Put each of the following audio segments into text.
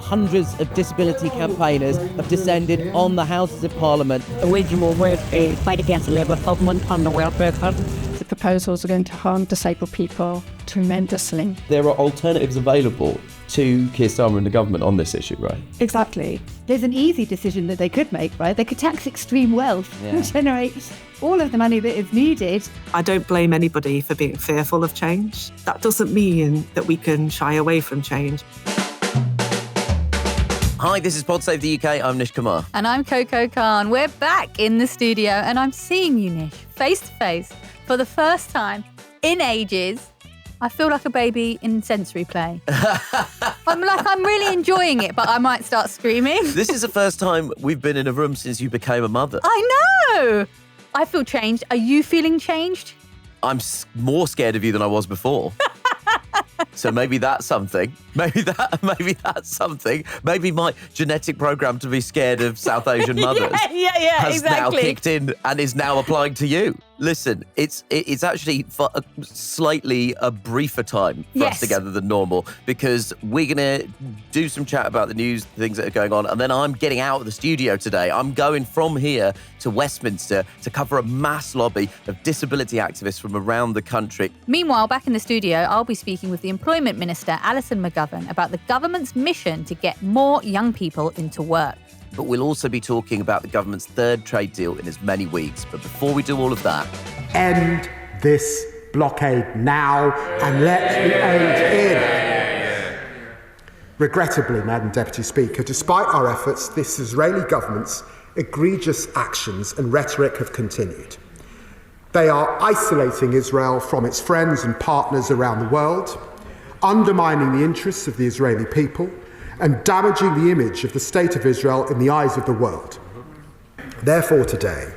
hundreds of disability campaigners have descended on the Houses of Parliament. The wage war will fight against the Labour government on the welfare fund. The proposals are going to harm disabled people tremendously. There are alternatives available to Keir Starmer and the government on this issue, right? Exactly. There's an easy decision that they could make, right? They could tax extreme wealth and generate all of the money that is needed. I don't blame anybody for being fearful of change. That doesn't mean that we can shy away from change. Hi, this is Pod Save the UK. I'm Nish Kumar. And I'm Coco Khan. We're back in the studio and I'm seeing you, Nish, face to face for the first time in ages. I feel like a baby in sensory play. I'm really enjoying it, but I might start screaming. This is the first time we've been in a room since you became a mother. I know. I feel changed. Are you feeling changed? I'm more scared of you than I was before. So maybe that's something. Maybe that's something. Maybe my genetic program to be scared of South Asian mothers has now kicked in and is now applying to you. Listen, it's actually for a slightly briefer time for us together than normal, because we're going to do some chat about the news, things that are going on, and then I'm getting out of the studio today. I'm going from here to Westminster to cover a mass lobby of disability activists from around the country. Meanwhile, back in the studio, I'll be speaking with the Employment Minister, Alison McGovern, about the government's mission to get more young people into work. But we'll also be talking about the government's third trade deal in as many weeks. But before we do all of that... End this blockade now and let the aid in. Regrettably, Madam Deputy Speaker, despite our efforts, this Israeli government's egregious actions and rhetoric have continued. They are isolating Israel from its friends and partners around the world, undermining the interests of the Israeli people, and damaging the image of the State of Israel in the eyes of the world. Therefore, today,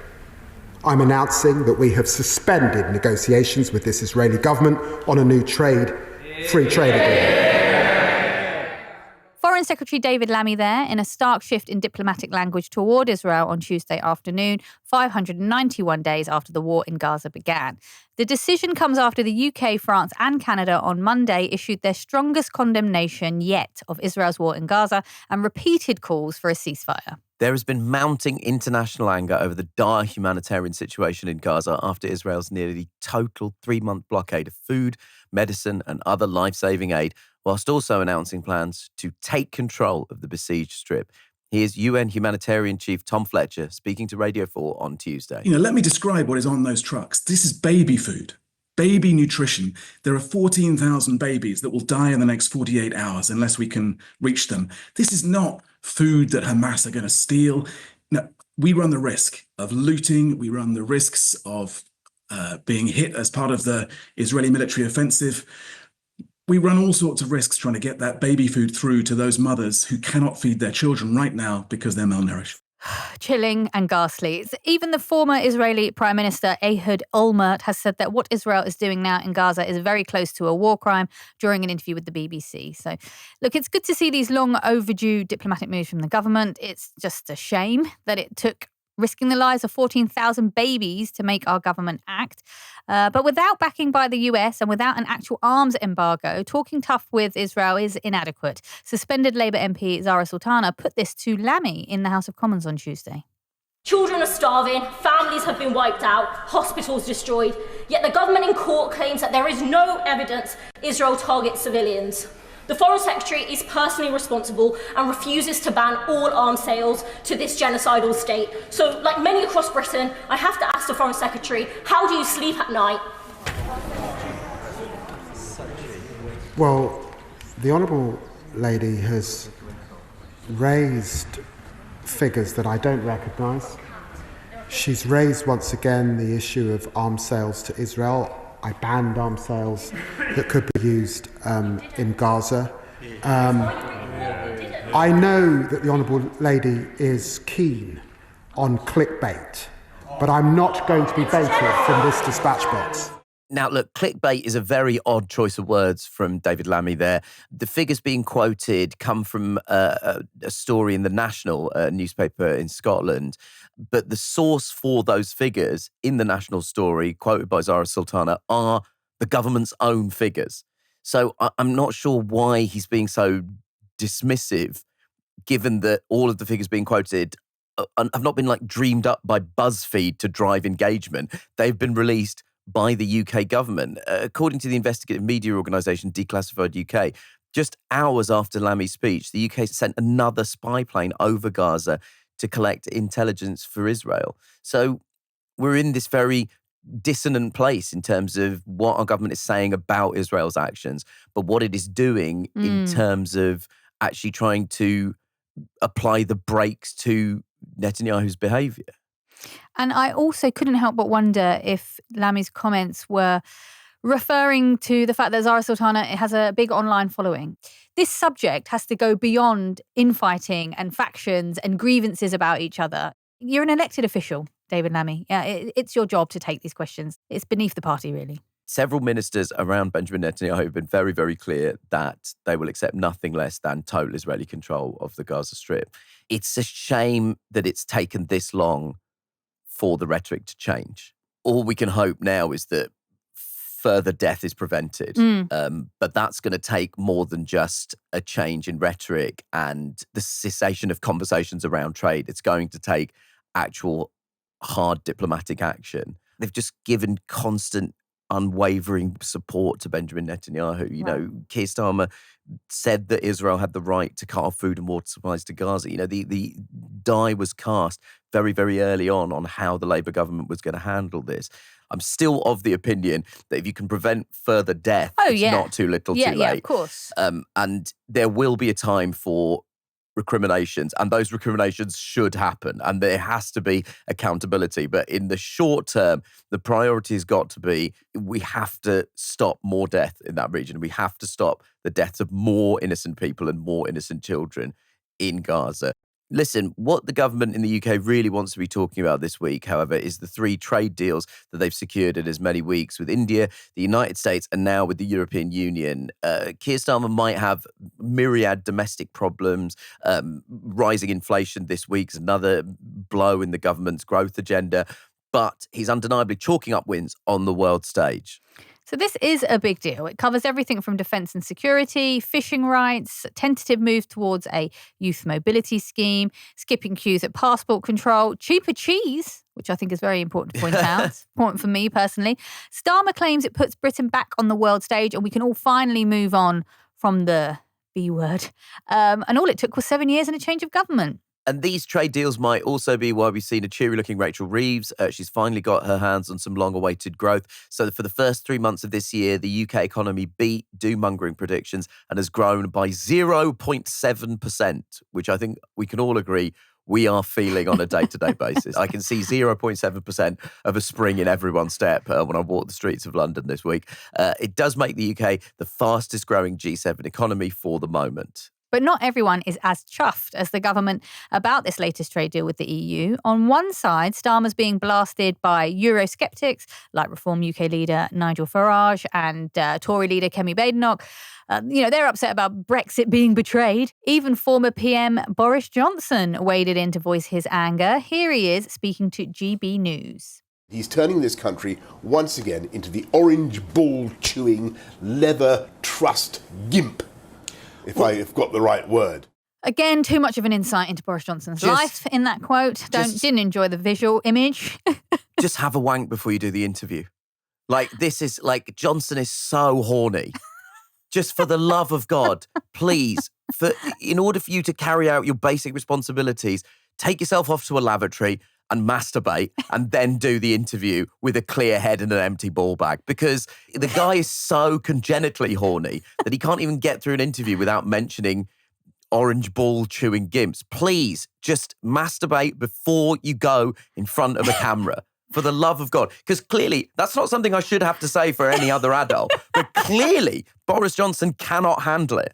I'm announcing that we have suspended negotiations with this Israeli government on a new free trade agreement. Foreign Secretary David Lammy there, in a stark shift in diplomatic language toward Israel on Tuesday afternoon, 591 days after the war in Gaza began. The decision comes after the UK, France and Canada on Monday issued their strongest condemnation yet of Israel's war in Gaza and repeated calls for a ceasefire. There has been mounting international anger over the dire humanitarian situation in Gaza after Israel's nearly total 3-month blockade of food, medicine and other life-saving aid, whilst also announcing plans to take control of the besieged strip. Here's UN humanitarian chief Tom Fletcher speaking to Radio 4 on Tuesday. Let me describe what is on those trucks. This is baby food, baby nutrition. There are 14,000 babies that will die in the next 48 hours unless we can reach them. This is not food that Hamas are going to steal. No, we run the risk of looting. We run the risks of being hit as part of the Israeli military offensive. We run all sorts of risks trying to get that baby food through to those mothers who cannot feed their children right now because they're malnourished. Chilling and ghastly. Even the former Israeli Prime Minister Ehud Olmert has said that what Israel is doing now in Gaza is very close to a war crime during an interview with the BBC. So, look, it's good to see these long overdue diplomatic moves from the government. It's just a shame that it took risking the lives of 14,000 babies to make our government act. But without backing by the US and without an actual arms embargo, talking tough with Israel is inadequate. Suspended Labour MP Zara Sultana put this to Lammy in the House of Commons on Tuesday. Children are starving, families have been wiped out, hospitals destroyed, yet the government in court claims that there is no evidence Israel targets civilians. The Foreign Secretary is personally responsible and refuses to ban all arms sales to this genocidal state. So, like many across Britain, I have to ask the Foreign Secretary, how do you sleep at night? Well, the Honourable Lady has raised figures that I don't recognise. She's raised once again the issue of arms sales to Israel. I banned arms sales that could be used in Gaza. I know that the Honourable Lady is keen on clickbait, but I'm not going to be baited from this dispatch box. Now, look, clickbait is a very odd choice of words from David Lammy there. The figures being quoted come from a story in the National newspaper in Scotland, but the source for those figures in the National story, quoted by Zara Sultana, are the government's own figures. So I'm not sure why he's being so dismissive given that all of the figures being quoted have not been like dreamed up by BuzzFeed to drive engagement. They've been released by the UK government. According to the investigative media organisation Declassified UK, just hours after Lammy's speech, the UK sent another spy plane over Gaza to collect intelligence for Israel. So we're in this very dissonant place in terms of what our government is saying about Israel's actions, but what it is doing in terms of actually trying to apply the brakes to Netanyahu's behaviour. And I also couldn't help but wonder if Lammy's comments were referring to the fact that Zara Sultana has a big online following. This subject has to go beyond infighting and factions and grievances about each other. You're an elected official, David Lammy. It's your job to take these questions. It's beneath the party, really. Several ministers around Benjamin Netanyahu have been very, very clear that they will accept nothing less than total Israeli control of the Gaza Strip. It's a shame that it's taken this long for the rhetoric to change. All we can hope now is that further death is prevented. But that's going to take more than just a change in rhetoric and the cessation of conversations around trade. It's going to take actual hard diplomatic action. They've just given constant unwavering support to Benjamin Netanyahu. You know, Keir Starmer said that Israel had the right to cut off food and water supplies to Gaza. You know, the die was cast very, very early on how the Labour government was going to handle this. I'm still of the opinion that if you can prevent further death, it's not too little too late. Yeah, of course. And there will be a time for recriminations, and those recriminations should happen, and there has to be accountability. But in the short term, the priority has got to be we have to stop more death in that region. We have to stop the deaths of more innocent people and more innocent children in Gaza. Listen, what the government in the UK really wants to be talking about this week, however, is the 3 trade deals that they've secured in as many weeks with India, the United States, and now with the European Union. Keir Starmer might have myriad domestic problems. Rising inflation this week is another blow in the government's growth agenda, but he's undeniably chalking up wins on the world stage. So this is a big deal. It covers everything from defence and security, fishing rights, tentative move towards a youth mobility scheme, skipping queues at passport control, cheaper cheese, which I think is very important to point out, important for me personally. Starmer claims it puts Britain back on the world stage and we can all finally move on from the B word. And all it took was 7 years and a change of government. And these trade deals might also be why we've seen a cheery-looking Rachel Reeves. She's finally got her hands on some long-awaited growth. So for the first 3 months of this year, the UK economy beat doom-mongering predictions and has grown by 0.7%, which I think we can all agree we are feeling on a day-to-day basis. I can see 0.7% of a spring in everyone's step when I walk the streets of London this week. It does make the UK the fastest-growing G7 economy for the moment. But not everyone is as chuffed as the government about this latest trade deal with the EU. On one side, Starmer's being blasted by Eurosceptics like Reform UK leader Nigel Farage and Tory leader Kemi Badenoch. They're upset about Brexit being betrayed. Even former PM Boris Johnson waded in to voice his anger. Here he is speaking to GB News. He's turning this country once again into the orange ball-chewing leather trust gimp. If I've got the right word. Again, too much of an insight into Boris Johnson's life in that quote. Didn't enjoy the visual image. Just have a wank before you do the interview. Johnson is so horny. Just for the love of God, please, in order for you to carry out your basic responsibilities, take yourself off to a lavatory and masturbate and then do the interview with a clear head and an empty ball bag, because the guy is so congenitally horny that he can't even get through an interview without mentioning orange ball chewing gimps. Please just masturbate before you go in front of a camera. For the love of God. Because clearly, that's not something I should have to say for any other adult. But clearly, Boris Johnson cannot handle it.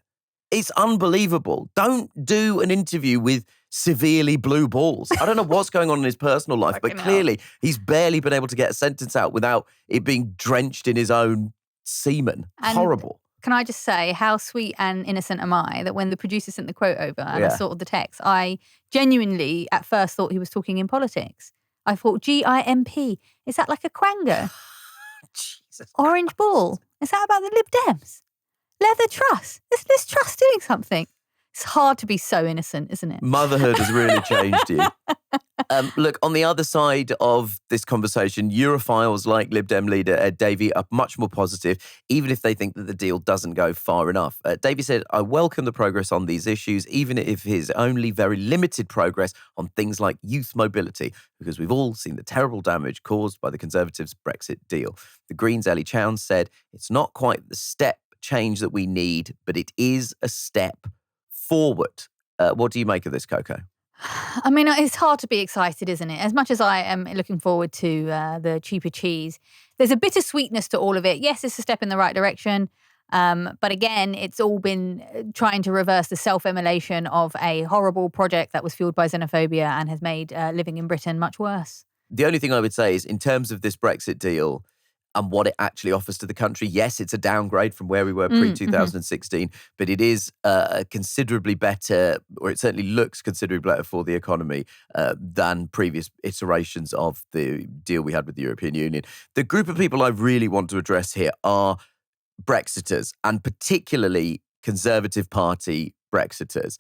It's unbelievable. Don't do an interview with severely blue balls. I don't know what's going on in his personal life, but clearly he's barely been able to get a sentence out without it being drenched in his own semen. And horrible. Can I just say how sweet and innocent am I that when the producer sent the quote over and I saw the text, I genuinely at first thought he was talking in politics. I thought GIMP. Is that like a quango? Jesus Orange Christ. ball. Is that about the Lib Dems? Leather Truss. Is Liz Truss doing something? It's hard to be so innocent, isn't it? Motherhood has really changed you. Look, on the other side of this conversation, Europhiles like Lib Dem leader Ed Davey are much more positive, even if they think that the deal doesn't go far enough. Davey said, I welcome the progress on these issues, even if it is only very limited progress on things like youth mobility, because we've all seen the terrible damage caused by the Conservatives' Brexit deal. The Greens' Ellie Chowns said, it's not quite the step change that we need, but it is a step forward. What do you make of this, Coco? I mean, it's hard to be excited, isn't it? As much as I am looking forward to the cheaper cheese, there's a bittersweetness to all of it. Yes, it's a step in the right direction. But again, it's all been trying to reverse the self-immolation of a horrible project that was fueled by xenophobia and has made living in Britain much worse. The only thing I would say is, in terms of this Brexit deal and what it actually offers to the country, yes, it's a downgrade from where we were pre-2016, but it is considerably better, or it certainly looks considerably better for the economy than previous iterations of the deal we had with the European Union. The group of people I really want to address here are Brexiters, and particularly Conservative Party Brexiters.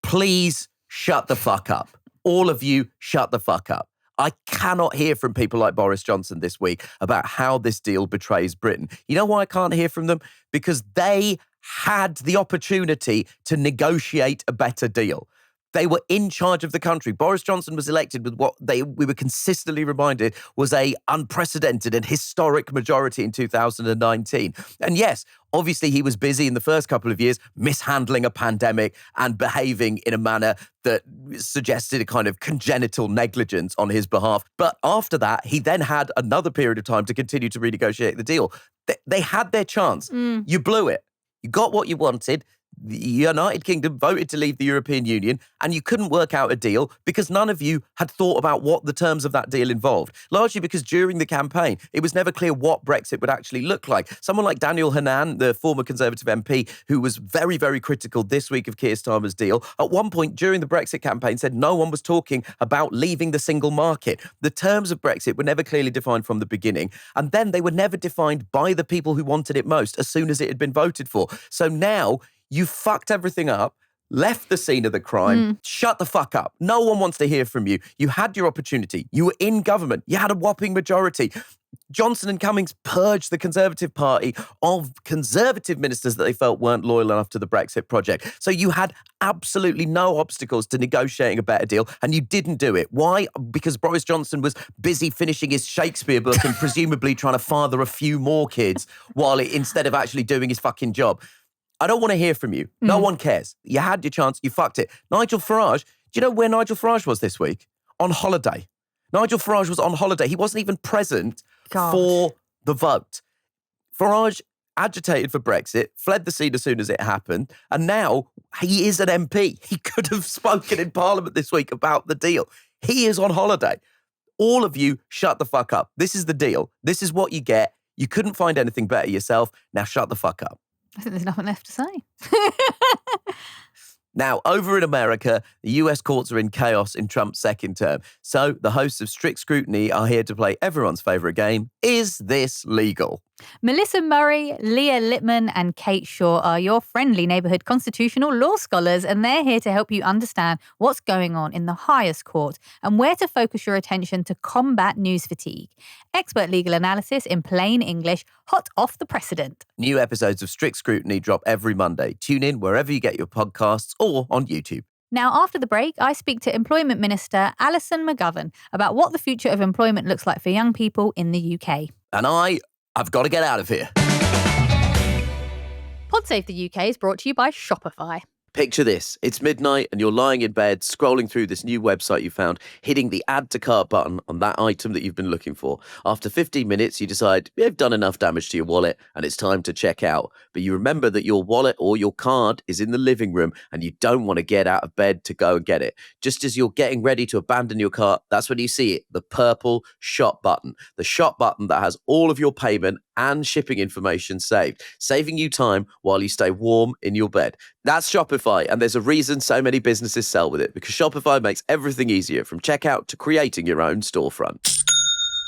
Please shut the fuck up. All of you, shut the fuck up. I cannot hear from people like Boris Johnson this week about how this deal betrays Britain. You know why I can't hear from them? Because they had the opportunity to negotiate a better deal. They were in charge of the country. Boris Johnson was elected with what we were consistently reminded was a unprecedented and historic majority in 2019. And yes, obviously he was busy in the first couple of years mishandling a pandemic and behaving in a manner that suggested a kind of congenital negligence on his behalf. But after that, he then had another period of time to continue to renegotiate the deal. They had their chance. You blew it. You got what you wanted. The United Kingdom voted to leave the European Union, and you couldn't work out a deal because none of you had thought about what the terms of that deal involved, largely because during the campaign, it was never clear what Brexit would actually look like. Someone like Daniel Hannan, the former Conservative MP, who was very, very critical this week of Keir Starmer's deal, at one point during the Brexit campaign said no one was talking about leaving the single market. The terms of Brexit were never clearly defined from the beginning, and then they were never defined by the people who wanted it most as soon as it had been voted for. So now, you fucked everything up, left the scene of the crime, shut the fuck up. No one wants to hear from you. You had your opportunity. You were in government. You had a whopping majority. Johnson and Cummings purged the Conservative Party of Conservative ministers that they felt weren't loyal enough to the Brexit project. So you had absolutely no obstacles to negotiating a better deal, and you didn't do it. Why? Because Boris Johnson was busy finishing his Shakespeare book and presumably trying to father a few more kids instead of actually doing his fucking job. I don't want to hear from you. No one cares. You had your chance. You fucked it. Nigel Farage, do you know where Nigel Farage was this week? On holiday. Nigel Farage was on holiday. He wasn't even present for the vote. Farage agitated for Brexit, fled the scene as soon as it happened, and now he is an MP. He could have spoken in Parliament this week about the deal. He is on holiday. All of you, shut the fuck up. This is the deal. This is what you get. You couldn't find anything better yourself. Now shut the fuck up. I think there's nothing left to say. Now, over in America, the US courts are in chaos in Trump's second term. So the hosts of Strict Scrutiny are here to play everyone's favourite game. Is this legal? Melissa Murray, Leah Lippman and Kate Shaw are your friendly neighbourhood constitutional law scholars, and they're here to help you understand what's going on in the highest court and where to focus your attention to combat news fatigue. Expert legal analysis in plain English, hot off the precedent. New episodes of Strict Scrutiny drop every Monday. Tune in wherever you get your podcasts or on YouTube. Now, after the break, I speak to Employment Minister Alison McGovern about what the future of employment looks like for young people in the UK. And I've got to get out of here. PodSafe the UK is brought to you by Shopify. Picture this. It's midnight and you're lying in bed, scrolling through this new website you found, hitting the add to cart button on that item that you've been looking for. After 15 minutes, you decide you've done enough damage to your wallet and it's time to check out. But you remember that your wallet or your card is in the living room and you don't want to get out of bed to go and get it. Just as you're getting ready to abandon your cart, that's when you see it, the purple shop button. The shop button that has all of your payment and shipping information saved, saving you time while you stay warm in your bed. That's Shopify, and there's a reason so many businesses sell with it, because Shopify makes everything easier, from checkout to creating your own storefront.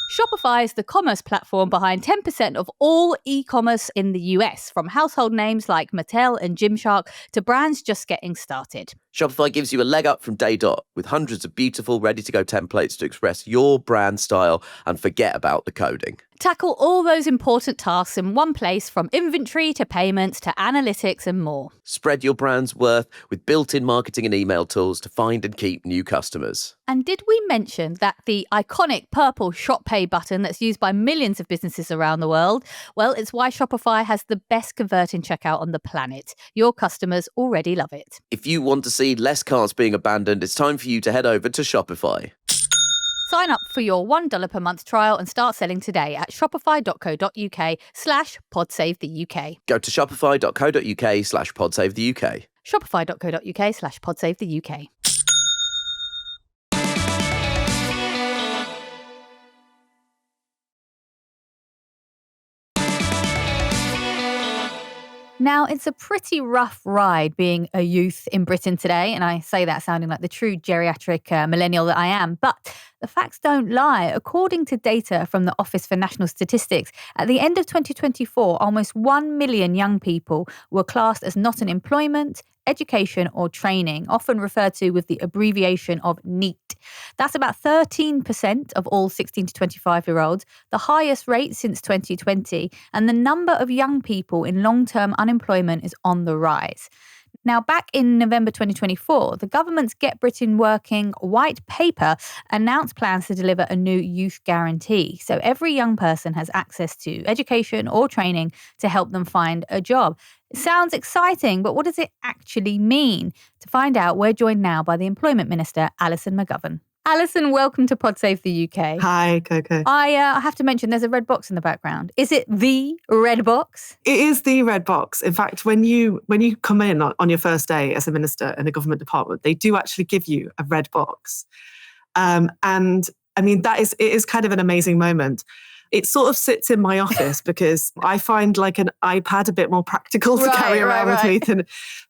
Shopify is the commerce platform behind 10% of all e-commerce in the US, from household names like Mattel and Gymshark to brands just getting started. Shopify gives you a leg up from day dot with hundreds of beautiful, ready-to-go templates to express your brand style and forget about the coding. Tackle all those important tasks in one place, from inventory to payments to analytics and more. Spread your brand's worth with built-in marketing and email tools to find and keep new customers. And did we mention that the iconic purple Shop Pay button that's used by millions of businesses around the world? Well, it's why Shopify has the best converting checkout on the planet. Your customers already love it. If you want to see less carts being abandoned, it's time for you to head over to Shopify. Sign up for your $1 per month trial and start selling today at shopify.co.uk/podsavethuk. Go to shopify.co.uk/podsavethuk. Shopify.co.uk/podsavethuk. Now, it's a pretty rough ride being a youth in Britain today, and I say that sounding like the true geriatric millennial that I am, but the facts don't lie. According to data from the Office for National Statistics, at the end of 2024, almost 1 million young people were classed as not in employment, education or training, often referred to with the abbreviation of NEET. That's about 13% of all 16 to 25-year-olds, the highest rate since 2020, and the number of young people in long-term unemployment is on the rise. Now, back in November 2024, the government's Get Britain Working white paper announced plans to deliver a new youth guarantee. So every young person has access to education or training to help them find a job. It sounds exciting, but what does it actually mean? To find out, we're joined now by the Employment Minister, Alison McGovern. Alison, welcome to Pod Save the UK. Hi, Coco. I have to mention there's a red box in the background. Is it the red box? It is the red box. In fact, when you come in on your first day as a minister in a government department, they do actually give you a red box. And I mean, it is kind of an amazing moment. It sort of sits in my office because I find like an iPad a bit more practical to carry around with me.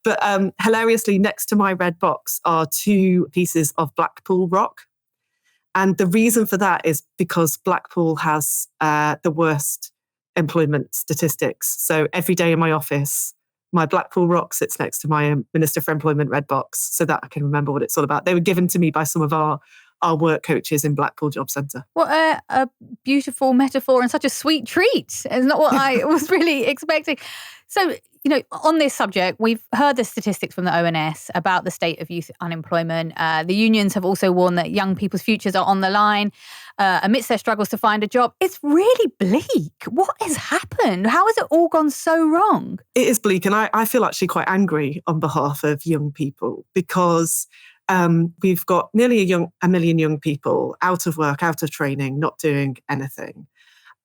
But hilariously, next to my red box are 2 pieces of Blackpool rock. And the reason for that is because Blackpool has the worst employment statistics. So every day in my office, my Blackpool rock sits next to my Minister for Employment red box so that I can remember what it's all about. They were given to me by some of our work coaches in Blackpool Job Centre. What a beautiful metaphor and such a sweet treat. It's not what I was really expecting. So, you know, on this subject, we've heard the statistics from the ONS about the state of youth unemployment. The unions have also warned that young people's futures are on the line amidst their struggles to find a job. It's really bleak. What has happened? How has it all gone so wrong? It is bleak. And I feel actually quite angry on behalf of young people because we've got nearly a million young people out of work, out of training, not doing anything.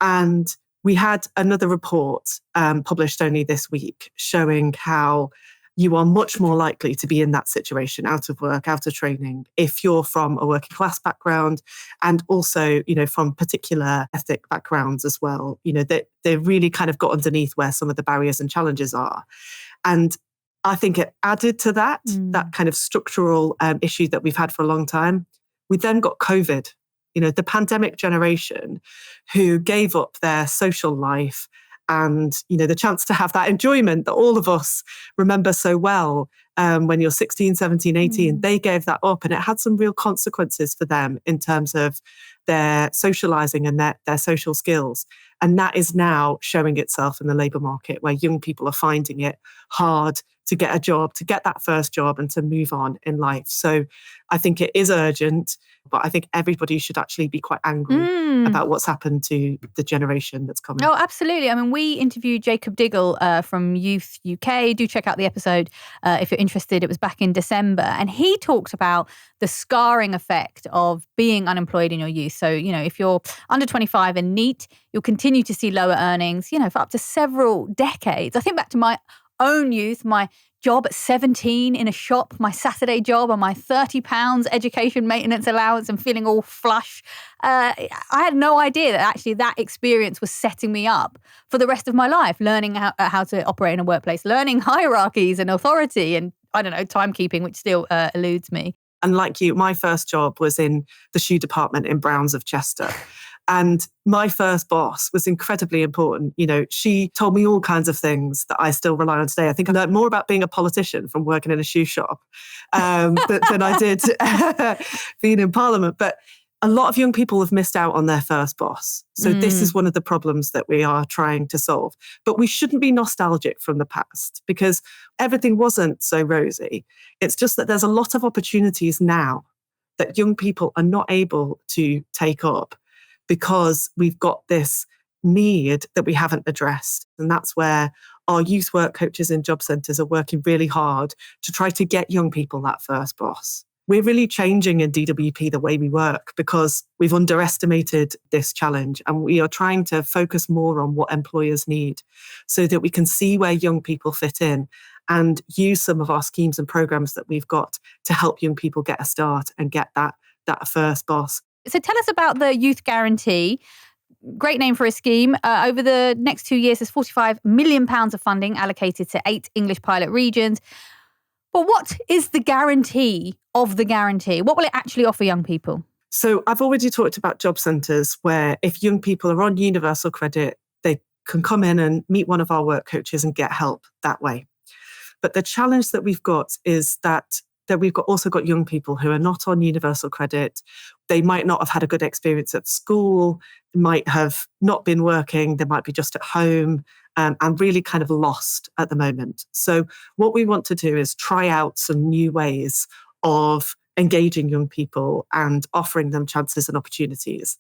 And we had another report published only this week showing how you are much more likely to be in that situation, out of work, out of training, if you're from a working class background and also, you know, from particular ethnic backgrounds as well. You know, they really kind of got underneath where some of the barriers and challenges are. And I think it added to that kind of structural issue that we've had for a long time. We then got COVID, you know, the pandemic generation who gave up their social life and, you know, the chance to have that enjoyment that all of us remember so well when you're 16, 17, 18. They gave that up and it had some real consequences for them in terms of their socialising and their social skills. And that is now showing itself in the labour market where young people are finding it hard to get a job, to get that first job and to move on in life. So I think it is urgent, but I think everybody should actually be quite angry about what's happened to the generation that's coming. Oh, absolutely. I mean, we interviewed Jacob Diggle from Youth UK. Do check out the episode if you're interested. It was back in December. And he talked about the scarring effect of being unemployed in your youth. So, you know, if you're under 25 and NEET, you'll continue to see lower earnings, you know, for up to several decades. I think back to my own youth, my job at 17 in a shop, my Saturday job on my £30 education maintenance allowance and feeling all flush. I had no idea that actually that experience was setting me up for the rest of my life, learning how to operate in a workplace, learning hierarchies and authority and, I don't know, timekeeping, which still eludes me. And like you, my first job was in the shoe department in Browns of Chester. And my first boss was incredibly important. You know, she told me all kinds of things that I still rely on today. I think I learned more about being a politician from working in a shoe shop than I did being in Parliament. But a lot of young people have missed out on their first boss. So this is one of the problems that we are trying to solve. But we shouldn't be nostalgic from the past because everything wasn't so rosy. It's just that there's a lot of opportunities now that young people are not able to take up because we've got this need that we haven't addressed. And that's where our youth work coaches in job centres are working really hard to try to get young people that first boss. We're really changing in DWP the way we work because we've underestimated this challenge and we are trying to focus more on what employers need so that we can see where young people fit in and use some of our schemes and programs that we've got to help young people get a start and get that first boss. So tell us about the Youth Guarantee. Great name for a scheme. Over the next 2 years, there's £45 million of funding allocated to 8 English pilot regions. But what is the guarantee of the guarantee? What will it actually offer young people? So I've already talked about job centres where if young people are on universal credit, they can come in and meet one of our work coaches and get help that way. But the challenge that we've got is that we've also got young people who are not on universal credit. They might not have had a good experience at school, might have not been working, they might be just at home and really kind of lost at the moment. So what we want to do is try out some new ways of engaging young people and offering them chances and opportunities.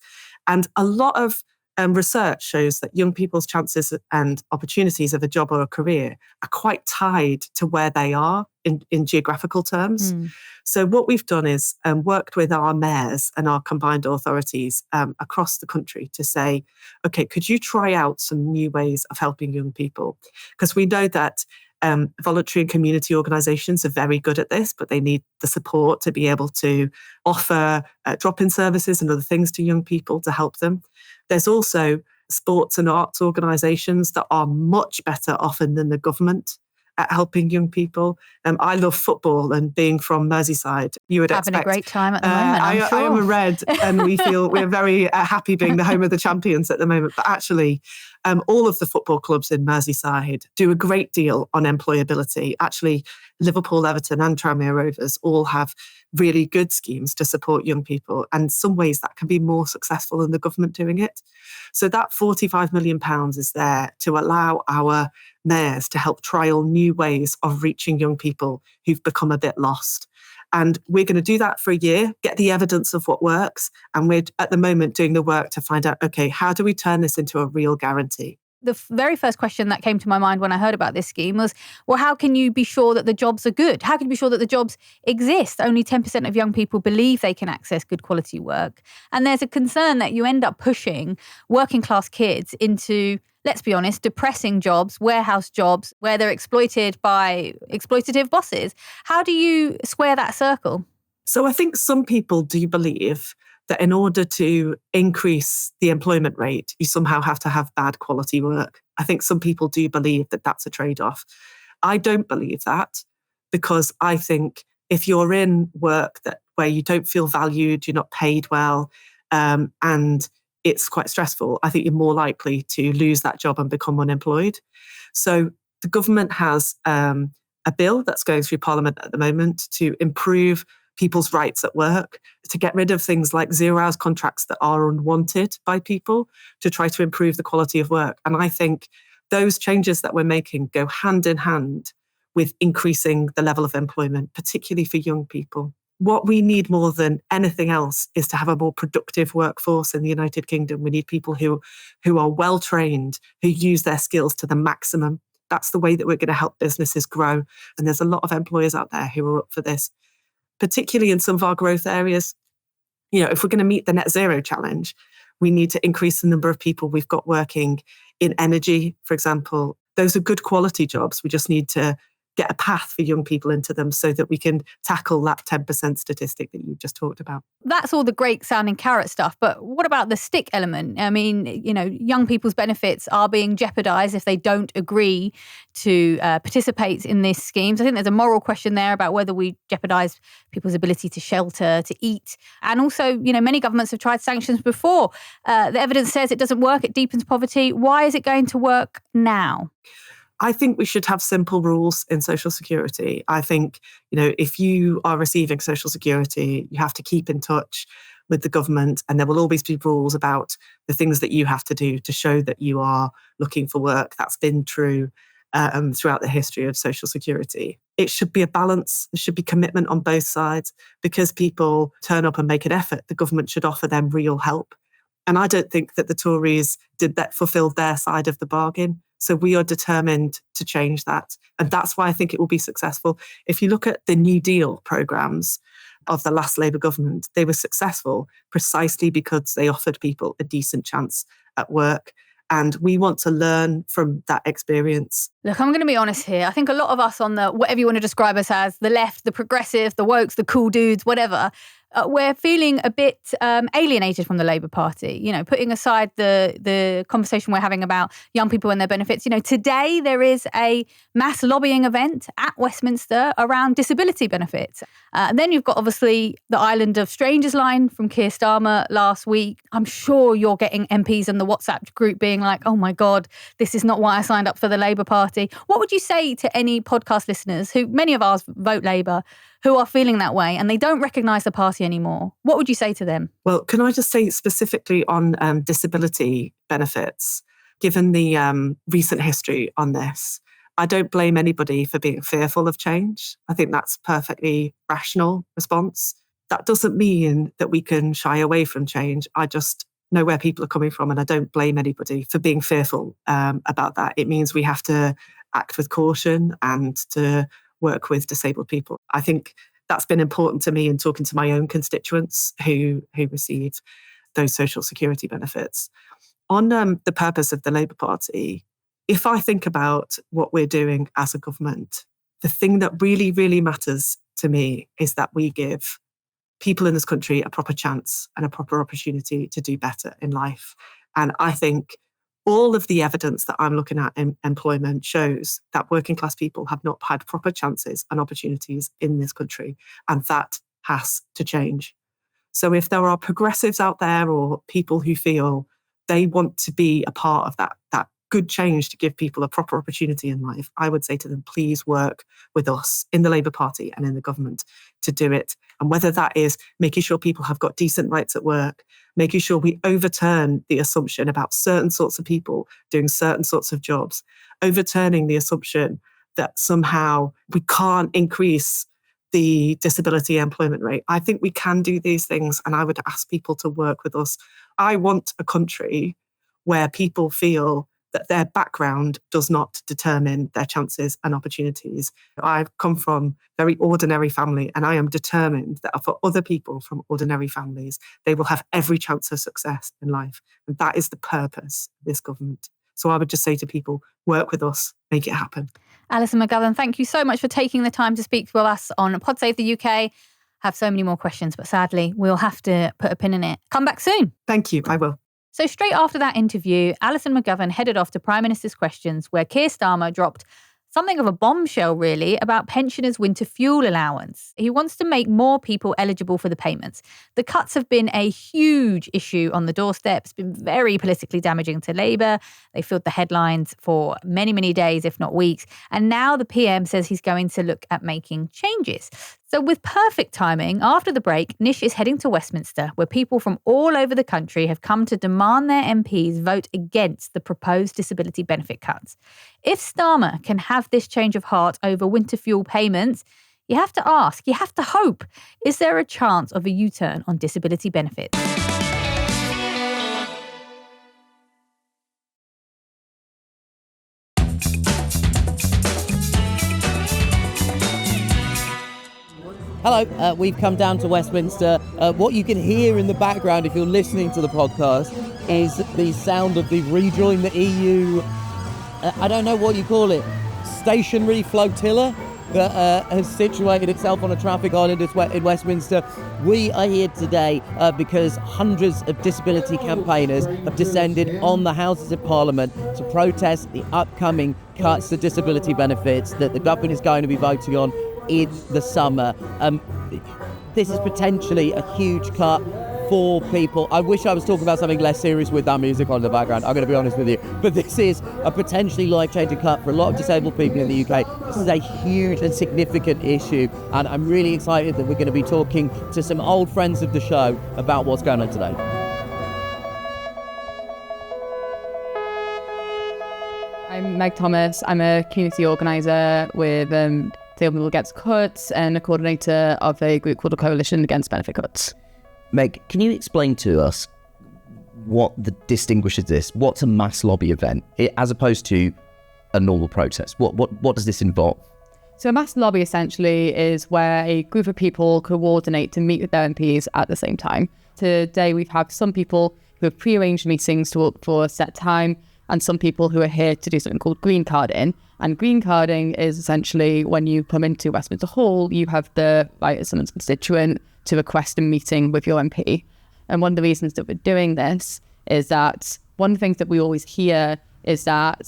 And a lot of research shows that young people's chances and opportunities of a job or a career are quite tied to where they are in geographical terms. So what we've done is worked with our mayors and our combined authorities across the country to say, okay, could you try out some new ways of helping young people? Because we know that voluntary and community organisations are very good at this, but they need the support to be able to offer drop-in services and other things to young people to help them. There's also sports and arts organisations that are much better often than the government at helping young people. I love football, and being from Merseyside, you would having expect... a great time at the moment, I'm sure. I am a Red, and we're very happy being the home of the champions at the moment. But actually, all of the football clubs in Merseyside do a great deal on employability. Actually, Liverpool, Everton and Tranmere Rovers all have really good schemes to support young people. And in some ways that can be more successful than the government doing it. So that £45 million is there to allow our mayors to help trial new ways of reaching young people who've become a bit lost. And we're going to do that for a year, get the evidence of what works. And we're at the moment doing the work to find out, okay, how do we turn this into a real guarantee? The very first question that came to my mind when I heard about this scheme was, well, how can you be sure that the jobs are good? How can you be sure that the jobs exist? Only 10% of young people believe they can access good quality work. And there's a concern that you end up pushing working class kids into, let's be honest, depressing jobs, warehouse jobs, where they're exploited by exploitative bosses. How do you square that circle? So I think some people do believe that in order to increase the employment rate, you somehow have to have bad quality work. I think some people do believe that that's a trade-off. I don't believe that, because I think if you're in work where you don't feel valued, you're not paid well, and it's quite stressful, I think you're more likely to lose that job and become unemployed. So the government has a bill that's going through Parliament at the moment to improve people's rights at work, to get rid of things like 0-hours contracts that are unwanted by people, to try to improve the quality of work. And I think those changes that we're making go hand in hand with increasing the level of employment, particularly for young people. What we need more than anything else is to have a more productive workforce in the United Kingdom. We need people who are well trained, who use their skills to the maximum. That's the way that we're going to help businesses grow. And there's a lot of employers out there who are up for this, particularly in some of our growth areas. You know, if we're going to meet the net zero challenge, we need to increase the number of people we've got working in energy, for example. Those are good quality jobs. We just need to get a path for young people into them so that we can tackle that 10% statistic that you just talked about. That's all the great sounding carrot stuff. But what about the stick element? I mean, young people's benefits are being jeopardised if they don't agree to participate in these schemes. I think there's a moral question there about whether we jeopardise people's ability to shelter, to eat. And also, many governments have tried sanctions before. The evidence says it doesn't work. It deepens poverty. Why is it going to work now? I think we should have simple rules in social security. I think, if you are receiving social security, you have to keep in touch with the government, and there will always be rules about the things that you have to do to show that you are looking for work. That's been true throughout the history of social security. It should be a balance. There should be commitment on both sides. Because people turn up and make an effort, the government should offer them real help. And I don't think that the Tories fulfilled their side of the bargain. So we are determined to change that. And that's why I think it will be successful. If you look at the New Deal programmes of the last Labour government, they were successful precisely because they offered people a decent chance at work. And we want to learn from that experience. Look, I'm going to be honest here. I think a lot of us on the, whatever you want to describe us as, the left, the progressive, the wokes, the cool dudes, whatever, we're feeling a bit alienated from the Labour Party, putting aside the conversation we're having about young people and their benefits. Today there is a mass lobbying event at Westminster around disability benefits. And then you've got, obviously, the Island of Strangers line from Keir Starmer last week. I'm sure you're getting MPs in the WhatsApp group being like, oh my God, this is not why I signed up for the Labour Party. What would you say to any podcast listeners who, many of ours vote Labour, who are feeling that way and they don't recognise the party anymore? What would you say to them? Well, can I just say specifically on disability benefits, given the recent history on this, I don't blame anybody for being fearful of change. I think that's a perfectly rational response. That doesn't mean that we can shy away from change. I just know where people are coming from, and I don't blame anybody for being fearful about that. It means we have to act with caution and to work with disabled people. I think that's been important to me in talking to my own constituents who receive those social security benefits. On the purpose of the Labour Party, if I think about what we're doing as a government, the thing that really, really matters to me is that we give people in this country a proper chance and a proper opportunity to do better in life. And I think all of the evidence that I'm looking at in employment shows that working class people have not had proper chances and opportunities in this country. And that has to change. So if there are progressives out there or people who feel they want to be a part of that good change to give people a proper opportunity in life, I would say to them, please work with us in the Labour Party and in the government to do it. And whether that is making sure people have got decent rights at work, making sure we overturn the assumption about certain sorts of people doing certain sorts of jobs, overturning the assumption that somehow we can't increase the disability employment rate. I think we can do these things, and I would ask people to work with us. I want a country where people feel that their background does not determine their chances and opportunities. I've come from a very ordinary family, and I am determined that for other people from ordinary families, they will have every chance of success in life. And that is the purpose of this government. So I would just say to people, work with us, make it happen. Alison McGovern, thank you so much for taking the time to speak to us on Pod Save the UK. I have so many more questions, but sadly, we'll have to put a pin in it. Come back soon. Thank you, I will. So straight after that interview, Alison McGovern headed off to Prime Minister's Questions, where Keir Starmer dropped something of a bombshell, really, about pensioners' winter fuel allowance. He wants to make more people eligible for the payments. The cuts have been a huge issue on the doorstep. It's been very politically damaging to Labour. They filled the headlines for many, many days, if not weeks. And now the PM says he's going to look at making changes. So with perfect timing, after the break, Nish is heading to Westminster, where people from all over the country have come to demand their MPs vote against the proposed disability benefit cuts. If Starmer can have this change of heart over winter fuel payments, you have to ask, you have to hope, is there a chance of a U-turn on disability benefits? Hello, we've come down to Westminster. What you can hear in the background if you're listening to the podcast is the sound of the Rejoin the EU, I don't know what you call it, stationary flotilla? that has situated itself on a traffic island in Westminster. We are here today because hundreds of disability campaigners have descended on the Houses of Parliament to protest the upcoming cuts to disability benefits that the government is going to be voting on in the summer. This is potentially a huge cut for people. I wish I was talking about something less serious with that music on the background, I'm going to be honest with you. But this is a potentially life-changing cut for a lot of disabled people in the UK. This is a huge and significant issue, and I'm really excited that we're going to be talking to some old friends of the show about what's going on today. I'm Meg Thomas. I'm a community organiser with Disabled People Against Cuts and a coordinator of a group called the Coalition Against Benefit Cuts. Meg, can you explain to us what distinguishes this? What's a mass lobby event as opposed to a normal protest? What does this involve? So a mass lobby essentially is where a group of people coordinate to meet with their MPs at the same time. Today we've had some people who have pre-arranged meetings to work for a set time and some people who are here to do something called green carding. And green carding is essentially when you come into Westminster Hall, you have the right as someone's constituent to request a meeting with your MP. And one of the reasons that we're doing this is that one of the things that we always hear is that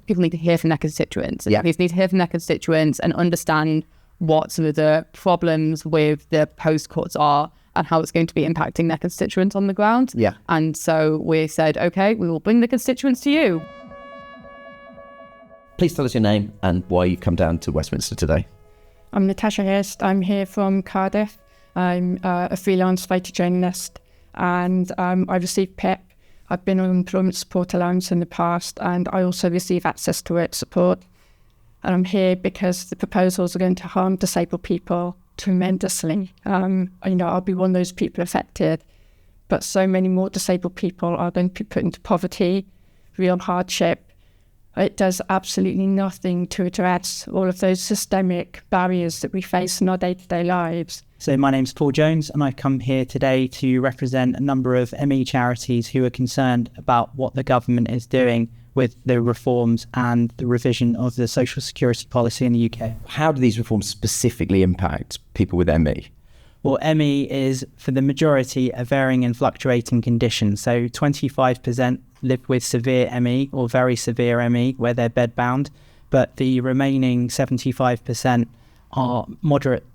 people need to hear from their constituents. Yeah. MPs need to hear from their constituents and understand what some of the problems with the post cuts are and how it's going to be impacting their constituents on the ground. Yeah. And so we said, okay, we will bring the constituents to you. Please tell us your name and why you've come down to Westminster today. I'm Natasha Hurst. I'm here from Cardiff. I'm a freelance fighter journalist and I received PIP. I've been on employment support allowance in the past and I also receive access to work support. And I'm here because the proposals are going to harm disabled people tremendously. I'll be one of those people affected, but so many more disabled people are going to be put into poverty, real hardship. It does absolutely nothing to address all of those systemic barriers that we face in our day-to-day lives. So my name's Paul Jones and I've come here today to represent a number of ME charities who are concerned about what the government is doing with the reforms and the revision of the social security policy in the UK. How do these reforms specifically impact people with ME? Well, ME is, for the majority, a varying and fluctuating condition. So 25% live with severe ME or very severe ME, where they're bedbound, but the remaining 75% are moderate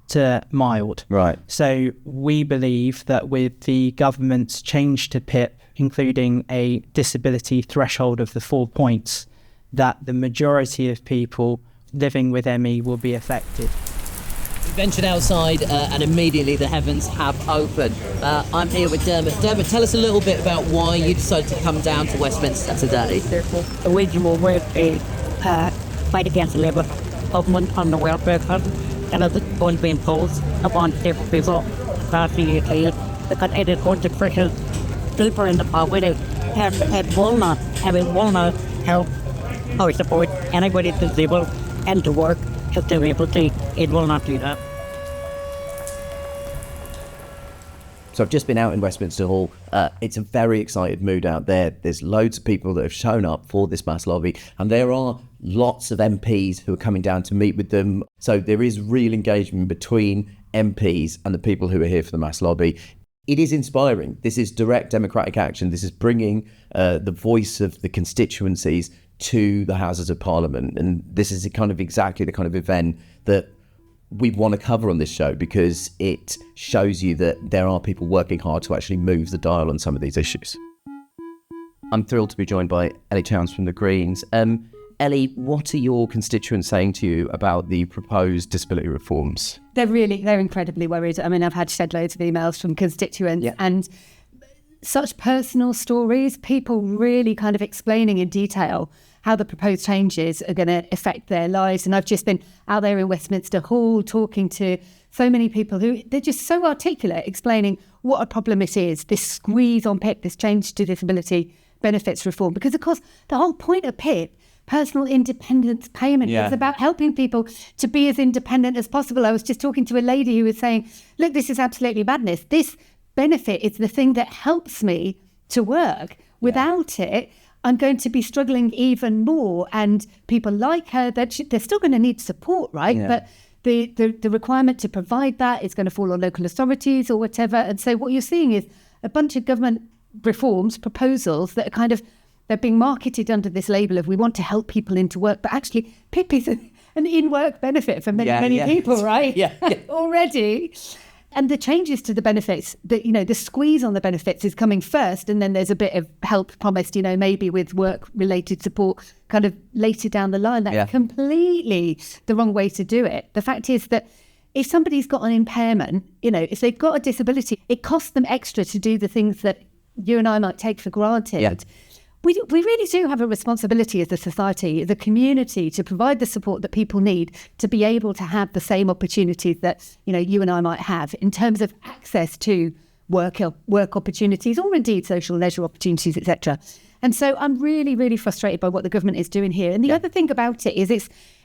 to mild. Right. So we believe that with the government's change to PIP, including a disability threshold of the 4 points, that the majority of people living with ME will be affected. We ventured outside and immediately the heavens have opened. I'm here with Dermot. Dermot, tell us a little bit about why you decided to come down to Westminster today. The original with a fight against the Labour government on the welfare cut that is going to be imposed upon disabled people across the UK because it is going to trickle deeper in the poverty and it will not help or support anybody disabled and to work if they're able to. It will not do that. So I've just been out in Westminster Hall. It's a very excited mood out there. There's loads of people that have shown up for this mass lobby, and there are lots of MPs who are coming down to meet with them. So there is real engagement between MPs and the people who are here for the mass lobby. It is inspiring. This is direct democratic action. This is bringing the voice of the constituencies to the Houses of Parliament. And this is exactly the kind of event that we want to cover on this show, because it shows you that there are people working hard to actually move the dial on some of these issues. I'm thrilled to be joined by Ellie Chowns from the Greens. Ellie, what are your constituents saying to you about the proposed disability reforms? They're incredibly worried. I mean, I've had shed loads of emails from constituents and such personal stories, people really kind of explaining in detail how the proposed changes are going to affect their lives. And I've just been out there in Westminster Hall talking to so many people who they're just so articulate, explaining what a problem it is, this squeeze on PIP, this change to disability benefits reform. Because, of course, the whole point of PIP, personal independence payment, is about helping people to be as independent as possible. I was just talking to a lady who was saying, look, this is absolutely madness. This benefit is the thing that helps me to work. Without it, I'm going to be struggling even more. And people like her, they're still going to need support, right? Yeah. But the requirement to provide that is going to fall on local authorities or whatever. And so what you're seeing is a bunch of government reforms, proposals that are they're being marketed under this label of we want to help people into work, but actually PIP is an in-work benefit for many people, right? Already. And the changes to the benefits, the squeeze on the benefits is coming first, and then there's a bit of help promised, maybe with work-related support kind of later down the line. That's completely the wrong way to do it. The fact is that if somebody's got an impairment, if they've got a disability, it costs them extra to do the things that you and I might take for granted. Yeah. We really do have a responsibility as a society, as a community, to provide the support that people need to be able to have the same opportunities that, you and I might have in terms of access to work opportunities, or indeed social leisure opportunities, etc. And so I'm really, really frustrated by what the government is doing here. And the other thing about it is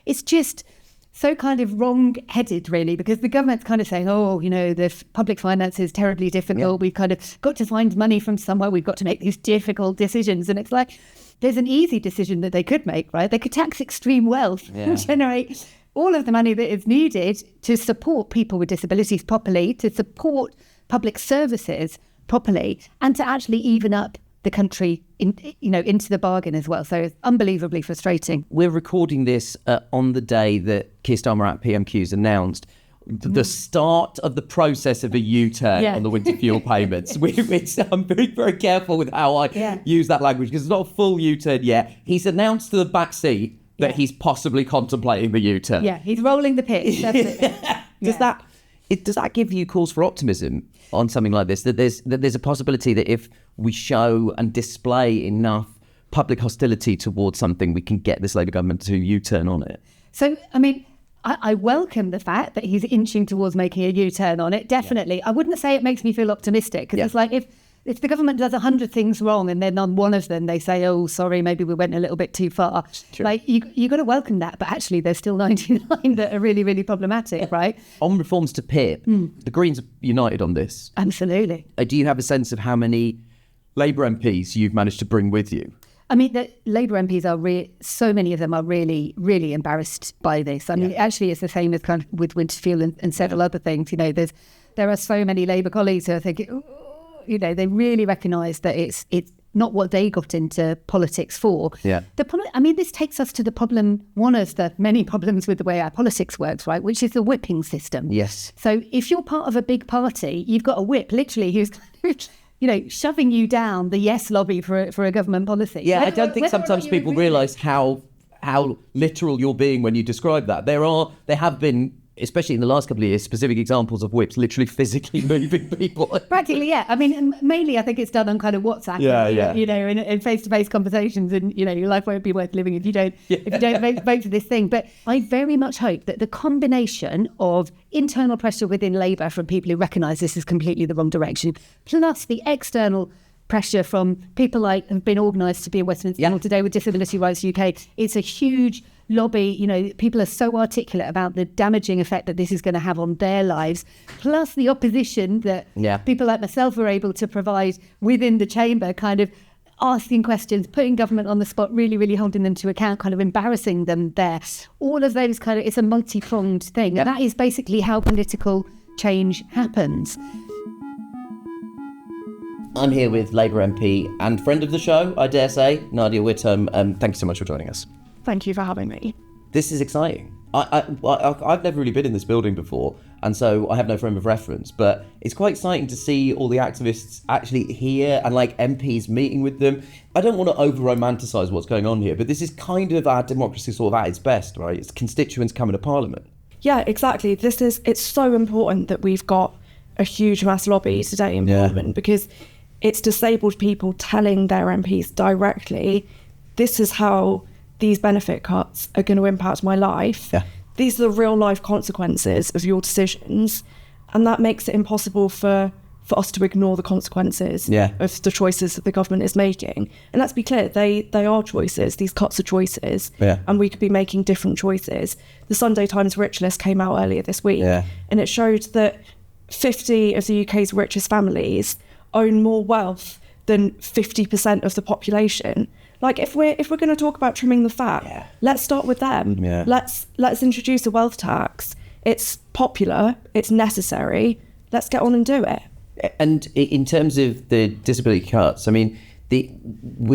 it's just so kind of wrong-headed, really, because the government's kind of saying, the public finance is terribly difficult. We've kind of got to find money from somewhere. We've got to make these difficult decisions. And it's like, there's an easy decision that they could make, right? They could tax extreme wealth and generate all of the money that is needed to support people with disabilities properly, to support public services properly, and to actually even up the country into the bargain as well. So it's unbelievably frustrating. We're recording this on the day that Keir Starmer at PMQs announced the start of the process of a U-turn on the winter fuel payments. I'm very, very careful with how I use that language, because it's not a full U-turn yet. He's announced to the back seat that he's possibly contemplating the U-turn. Yeah, he's rolling the pitch, definitely. Does that give you cause for optimism on something like this? That there's a possibility that if we show and display enough public hostility towards something, we can get this Labour government to U-turn on it? So, I mean, I welcome the fact that he's inching towards making a U-turn on it, definitely. Yeah. I wouldn't say it makes me feel optimistic, because it's like if the government does 100 things wrong and then on one of them they say, oh, sorry, maybe we went a little bit too far. True. Like, you got to welcome that. But actually, there's still 99 that are really, really problematic, right? On reforms to PIP, the Greens are united on this. Absolutely. Do you have a sense of how many Labour MPs you've managed to bring with you? I mean, the Labour MPs are so many of them are really, really embarrassed by this. I mean, actually, it's the same as kind of with winter fuel and several other things. There are so many Labour colleagues who are thinking, they really recognise that it's not what they got into politics for. Yeah. This takes us to the problem, one of the many problems with the way our politics works, right, which is the whipping system. Yes. So if you're part of a big party, you've got a whip, literally, who's shoving you down the yes lobby for a government policy. Yeah, I don't think sometimes people realise how literal you're being when you describe that. There have been, especially in the last couple of years, specific examples of whips literally physically moving people. Practically, yeah. I mean, mainly I think it's done on kind of WhatsApp, in face-to-face conversations, and, your life won't be worth living if you don't vote for this thing. But I very much hope that the combination of internal pressure within Labour from people who recognise this is completely the wrong direction, plus the external pressure from people like have been organised to be in Westminster today with Disability Rights UK, it's a huge lobby. People are so articulate about the damaging effect that this is going to have on their lives, plus the opposition that people like myself are able to provide within the chamber, kind of asking questions, putting government on the spot, really, really holding them to account, kind of embarrassing them there. All of those it's a multi-pronged thing. And that is basically how political change happens. I'm here with Labour MP and friend of the show, I dare say, Nadia Whittome. Thank you so much for joining us. Thank you for having me. This is exciting. I've never really been in this building before, and so I have no frame of reference, but it's quite exciting to see all the activists actually here and MPs meeting with them. I don't want to over-romanticise what's going on here, but this is kind of our democracy sort of at its best, right? It's constituents coming to Parliament. Yeah, exactly. It's so important that we've got a huge mass lobby today in Parliament, because it's disabled people telling their MPs directly, this is how these benefit cuts are going to impact my life. Yeah. These are the real life consequences of your decisions. And that makes it impossible for us to ignore the consequences of the choices that the government is making. And let's be clear, they are choices. These cuts are choices. Yeah. And we could be making different choices. The Sunday Times Rich List came out earlier this week, and it showed that 50 of the UK's richest families own more wealth than 50% of the population. Like, if we're going to talk about trimming the fat, let's start with them. Yeah. Let's introduce a wealth tax. It's popular. It's necessary. Let's get on and do it. And in terms of the disability cuts, I mean,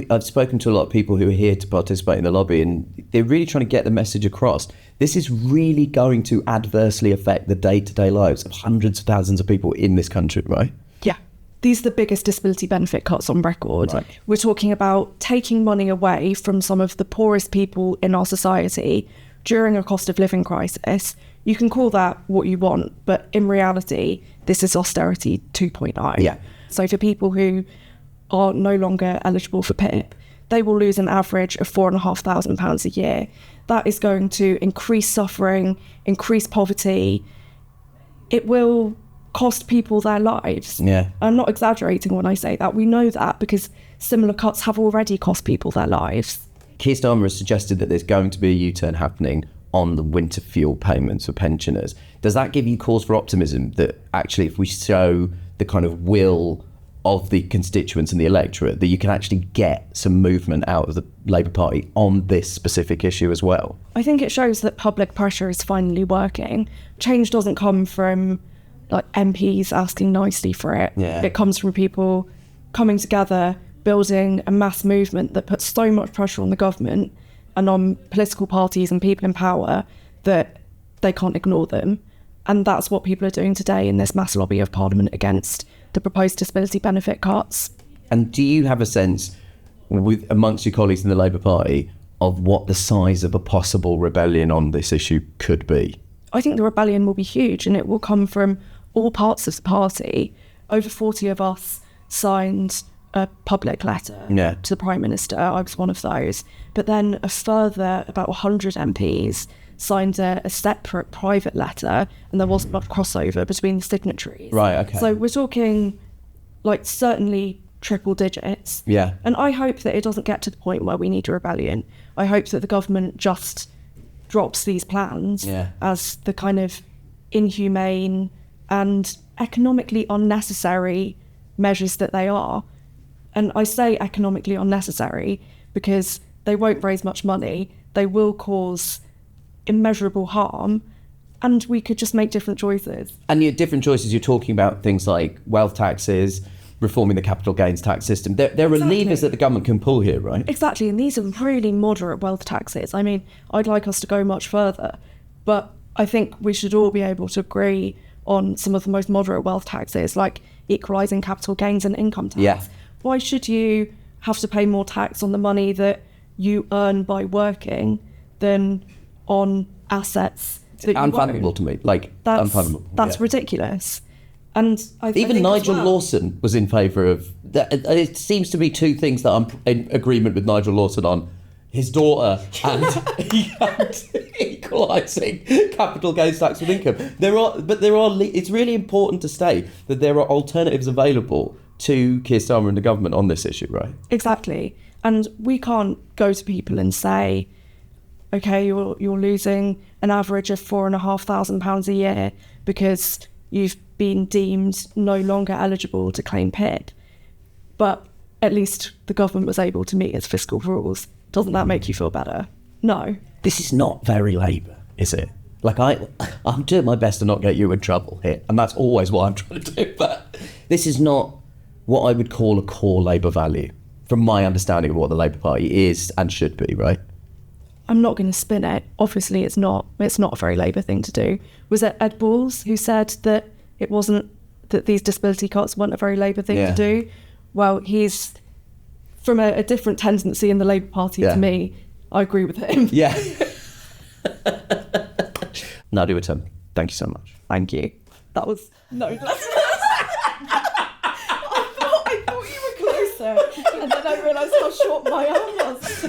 I've spoken to a lot of people who are here to participate in the lobby, and they're really trying to get the message across. This is really going to adversely affect the day-to-day lives of hundreds of thousands of people in this country, right? Yeah. These are the biggest disability benefit cuts on record. Right. We're talking about taking money away from some of the poorest people in our society during a cost of living crisis. You can call that what you want, but in reality, this is austerity 2.0. Yeah. So for people who are no longer eligible for PIP, they will lose an average of £4,500 a year. That is going to increase suffering, increase poverty. It will cost people their lives. Yeah. I'm not exaggerating when I say that. We know that because similar cuts have already cost people their lives. Keir Starmer has suggested that there's going to be a U-turn happening on the winter fuel payments for pensioners. Does that give you cause for optimism that actually if we show the kind of will of the constituents and the electorate, that you can actually get some movement out of the Labour Party on this specific issue as well? I think it shows that public pressure is finally working. Change doesn't come from like MPs asking nicely for it. Yeah. It comes from people coming together, building a mass movement that puts so much pressure on the government and on political parties and people in power that they can't ignore them. And that's what people are doing today in this mass lobby of Parliament against the proposed disability benefit cuts. And do you have a sense, with amongst your colleagues in the Labour Party, of what the size of a possible rebellion on this issue could be? I think the rebellion will be huge, and it will come from all parts of the party. Over 40 of us signed a public letter to the Prime Minister. I was one of those. But then a further about 100 MPs signed a separate private letter, and there wasn't much crossover between the signatories. Right, okay. So we're talking like certainly triple digits. Yeah. And I hope that it doesn't get to the point where we need a rebellion. I hope that the government just drops these plans as the kind of inhumane and economically unnecessary measures that they are. And I say economically unnecessary because they won't raise much money, they will cause immeasurable harm, and we could just make different choices. And your different choices, you're talking about things like wealth taxes, reforming the capital gains tax system. There are levers that the government can pull here, right? Exactly, and these are really moderate wealth taxes. I mean, I'd like us to go much further, but I think we should all be able to agree on some of the most moderate wealth taxes, like equalising capital gains and income tax. Yeah. Why should you have to pay more tax on the money that you earn by working than on assets that you unfathomable own? to me. Like, That's unfathomable. That's ridiculous. And I Even think Nigel Lawson was in favour of that. It seems to be two things that I'm in agreement with Nigel Lawson on: his daughter and equalising capital gains tax with income. It's really important to state that there are alternatives available to Keir Starmer and the government on this issue, right? Exactly. And we can't go to people and say, okay, you're losing an average of £4,500 a year because you've been deemed no longer eligible to claim PIP. But at least the government was able to meet its fiscal rules. Doesn't that make you feel better? No. This is not very Labour, is it? Like, I'm doing my best to not get you in trouble here, and that's always what I'm trying to do. But this is not what I would call a core Labour value, from my understanding of what the Labour Party is and should be, right? I'm not going to spin it. Obviously, it's not a very Labour thing to do. Was it Ed Balls who said that it wasn't, that these disability cuts weren't a very Labour thing to do? Well, he's from a different tendency in the Labour Party to me. I agree with him. Yeah. Nadia Whittome, thank you so much. Thank you. That was I thought you were closer, and then I realised how short my arm was.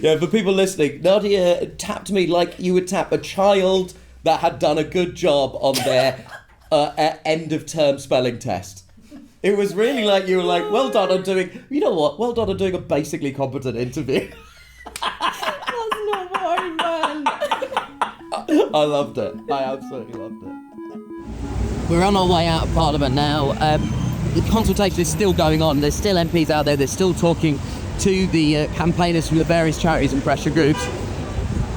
Yeah, for people listening, Nadia tapped me like you would tap a child that had done a good job on their end of term spelling test. It was really like you were like, well done on doing, you know what, well done on doing a basically competent interview. That's not what I meant. I loved it. I absolutely loved it. We're on our way out of Parliament now. The consultation is still going on. There's still MPs out there. They're still talking to the campaigners from the various charities and pressure groups.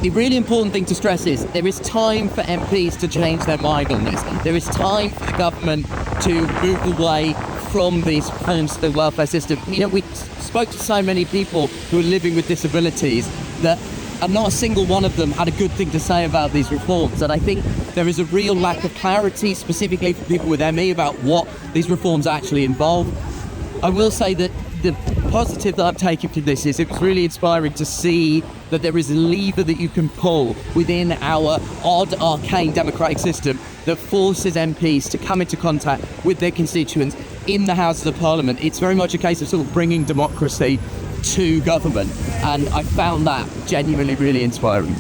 The really important thing to stress is there is time for MPs to change their mind on this. There is time for the government to move away from these plans to the welfare system. You know, we spoke to so many people who are living with disabilities that not a single one of them had a good thing to say about these reforms. And I think there is a real lack of clarity, specifically for people with ME, about what these reforms actually involve. I will say that the positive that I'm taking from this is it was really inspiring to see that there is a lever that you can pull within our odd, arcane democratic system that forces MPs to come into contact with their constituents in the Houses of Parliament. It's very much a case of sort of bringing democracy to government, and I found that genuinely really inspiring.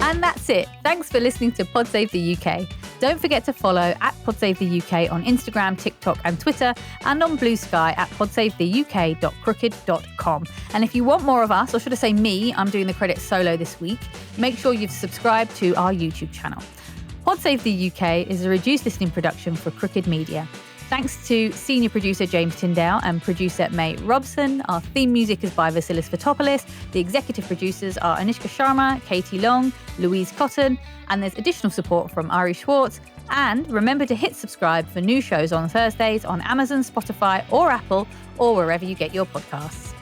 And that's it. Thanks for listening to Pod Save the UK. Don't forget to follow at Pod Save the UK on Instagram, TikTok and Twitter, and on Blue Sky at podsavetheuk.crooked.com. And if you want more of us, or should I say me, I'm doing the credits solo this week, make sure you've subscribed to our YouTube channel. Pod Save the UK is a reduced listening production for Crooked Media. Thanks to senior producer James Tyndale and producer May Robson. Our theme music is by Vasilis Fotopoulos. The executive producers are Anishka Sharma, Katie Long, Louise Cotton, and there's additional support from Ari Schwartz. And remember to hit subscribe for new shows on Thursdays on Amazon, Spotify or Apple, or wherever you get your podcasts.